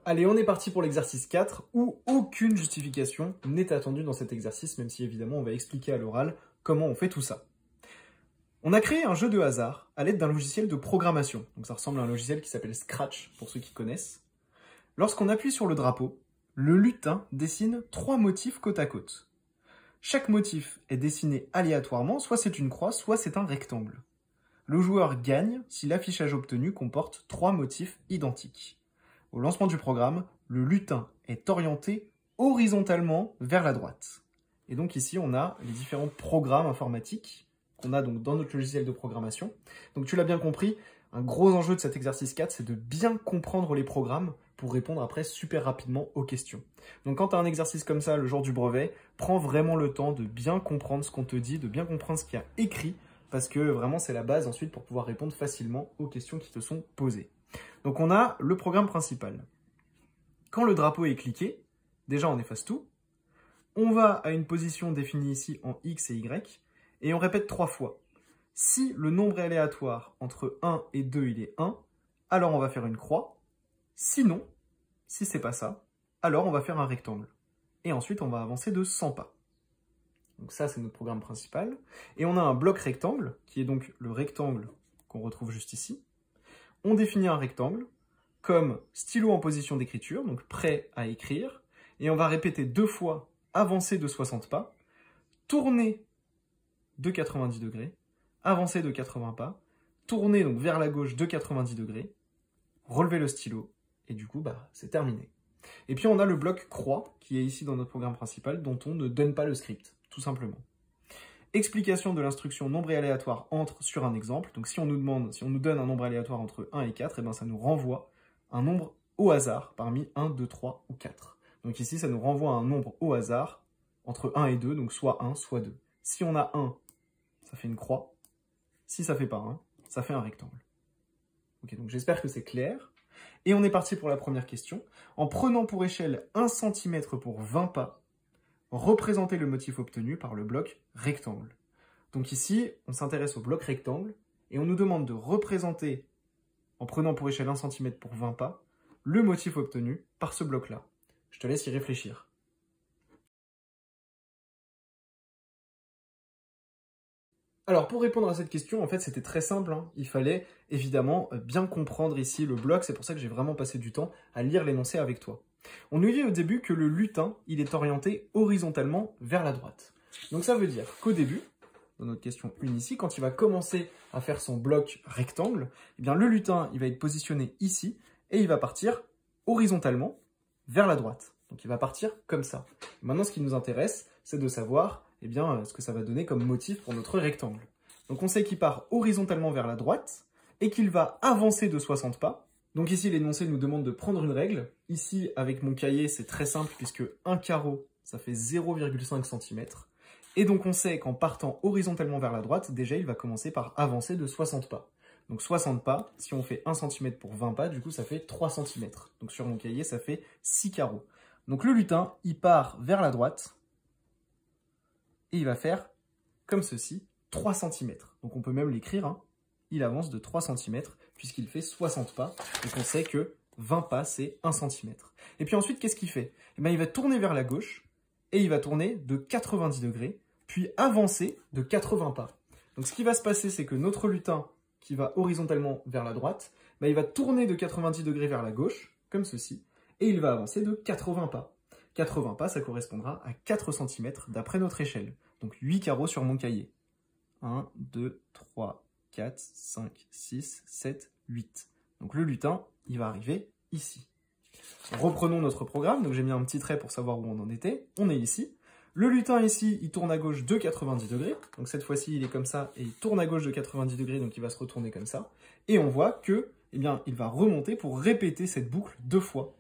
Allez, on est parti pour l'exercice 4, où aucune justification n'est attendue dans cet exercice, même si évidemment on va expliquer à l'oral comment on fait tout ça. On a créé un jeu de hasard à l'aide d'un logiciel de programmation. Donc ça ressemble à un logiciel qui s'appelle Scratch, pour ceux qui connaissent. Lorsqu'on appuie sur le drapeau, le lutin dessine 3 motifs côte à côte. Chaque motif est dessiné aléatoirement, soit c'est une croix, soit c'est un rectangle. Le joueur gagne si l'affichage obtenu comporte 3 motifs identiques. Au lancement du programme, le lutin est orienté horizontalement vers la droite. Et donc ici, on a les différents programmes informatiques qu'on a donc dans notre logiciel de programmation. Donc tu l'as bien compris, un gros enjeu de cet exercice 4, c'est de bien comprendre les programmes pour répondre après super rapidement aux questions. Donc quand tu as un exercice comme ça le jour du brevet, prends vraiment le temps de bien comprendre ce qu'on te dit, de bien comprendre ce qu'il y a écrit, parce que vraiment c'est la base ensuite pour pouvoir répondre facilement aux questions qui te sont posées. Donc on a le programme principal. Quand le drapeau est cliqué, déjà on efface tout, on va à une position définie ici en X et Y, et on répète 3 fois. Si le nombre est aléatoire entre 1 et 2, il est 1, alors on va faire une croix. Sinon, si c'est pas ça, alors on va faire un rectangle. Et ensuite on va avancer de 100 pas. Donc ça c'est notre programme principal. Et on a un bloc rectangle, qui est donc le rectangle qu'on retrouve juste ici. On définit un rectangle comme stylo en position d'écriture, donc prêt à écrire, et on va répéter 2 fois avancer de 60 pas, tourner de 90 degrés, avancer de 80 pas, tourner donc vers la gauche de 90 degrés, relever le stylo, et du coup, c'est terminé. Et puis on a le bloc croix, qui est ici dans notre programme principal, dont on ne donne pas le script, tout simplement. Explication de l'instruction nombre et aléatoire entre sur un exemple. Donc si on nous donne un nombre aléatoire entre 1 et 4, et ça nous renvoie un nombre au hasard parmi 1, 2, 3 ou 4. Donc ici, ça nous renvoie un nombre au hasard entre 1 et 2, donc soit 1, soit 2. Si on a 1, ça fait une croix. Si ça fait pas 1, ça fait un rectangle. Ok, donc j'espère que c'est clair. Et on est parti pour la première question. En prenant pour échelle 1 cm pour 20 pas, représenter le motif obtenu par le bloc rectangle. Donc ici, on s'intéresse au bloc rectangle et on nous demande de représenter, en prenant pour échelle 1 cm pour 20 pas, le motif obtenu par ce bloc-là. Je te laisse y réfléchir. Alors pour répondre à cette question, en fait c'était très simple, Il fallait évidemment bien comprendre ici le bloc, c'est pour ça que j'ai vraiment passé du temps à lire l'énoncé avec toi. On nous dit au début que le lutin, il est orienté horizontalement vers la droite. Donc ça veut dire qu'au début, dans notre question 1 ici, quand il va commencer à faire son bloc rectangle, eh bien le lutin, il va être positionné ici, et il va partir horizontalement vers la droite. Donc il va partir comme ça. Maintenant, ce qui nous intéresse, c'est de savoir ce que ça va donner comme motif pour notre rectangle. Donc on sait qu'il part horizontalement vers la droite, et qu'il va avancer de 60 pas. Donc ici, l'énoncé nous demande de prendre une règle. Ici, avec mon cahier, c'est très simple, puisque un carreau, ça fait 0,5 cm. Et donc on sait qu'en partant horizontalement vers la droite, déjà, il va commencer par avancer de 60 pas. Donc 60 pas, si on fait 1 cm pour 20 pas, du coup, ça fait 3 cm. Donc sur mon cahier, ça fait 6 carreaux. Donc le lutin, il part vers la droite, et il va faire, comme ceci, 3 cm. Donc on peut même l'écrire, Il avance de 3 cm, puisqu'il fait 60 pas. Donc on sait que 20 pas, c'est 1 cm. Et puis ensuite, qu'est-ce qu'il fait? Il va tourner vers la gauche, et il va tourner de 90 degrés, puis avancer de 80 pas. Donc ce qui va se passer, c'est que notre lutin, qui va horizontalement vers la droite, il va tourner de 90 degrés vers la gauche, comme ceci, et il va avancer de 80 pas. 80 pas, ça correspondra à 4 cm d'après notre échelle. Donc 8 carreaux sur mon cahier. 1, 2, 3, 4, 5, 6, 7, 8. Donc le lutin, il va arriver ici. Reprenons notre programme. Donc j'ai mis un petit trait pour savoir où on en était. On est ici. Le lutin ici, il tourne à gauche de 90 degrés. Donc cette fois-ci, il est comme ça et il tourne à gauche de 90 degrés. Donc il va se retourner comme ça. Et on voit que, il va remonter pour répéter cette boucle 2 fois.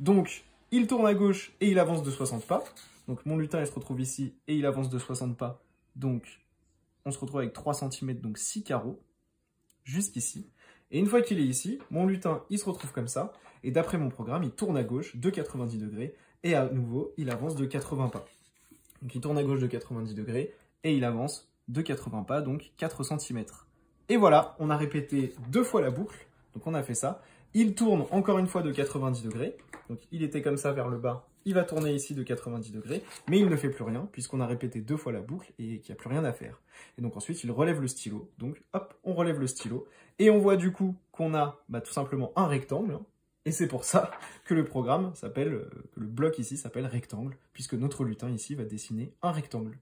Donc il tourne à gauche et il avance de 60 pas. Donc mon lutin, il se retrouve ici et il avance de 60 pas. Donc on se retrouve avec 3 cm, donc 6 carreaux, jusqu'ici. Et une fois qu'il est ici, mon lutin, il se retrouve comme ça. Et d'après mon programme, il tourne à gauche de 90 degrés. Et à nouveau, il avance de 80 pas. Donc il tourne à gauche de 90 degrés. Et il avance de 80 pas, donc 4 cm. Et voilà, on a répété 2 fois la boucle. Donc on a fait ça. Il tourne encore une fois de 90 degrés. Donc il était comme ça vers le bas. Il va tourner ici de 90 degrés, mais il ne fait plus rien, puisqu'on a répété 2 fois la boucle et qu'il n'y a plus rien à faire. Et donc ensuite, il relève le stylo. Donc hop, on relève le stylo. Et on voit du coup qu'on a tout simplement un rectangle. Hein. Et c'est pour ça que le programme s'appelle, que le bloc ici s'appelle rectangle, puisque notre lutin ici va dessiner un rectangle.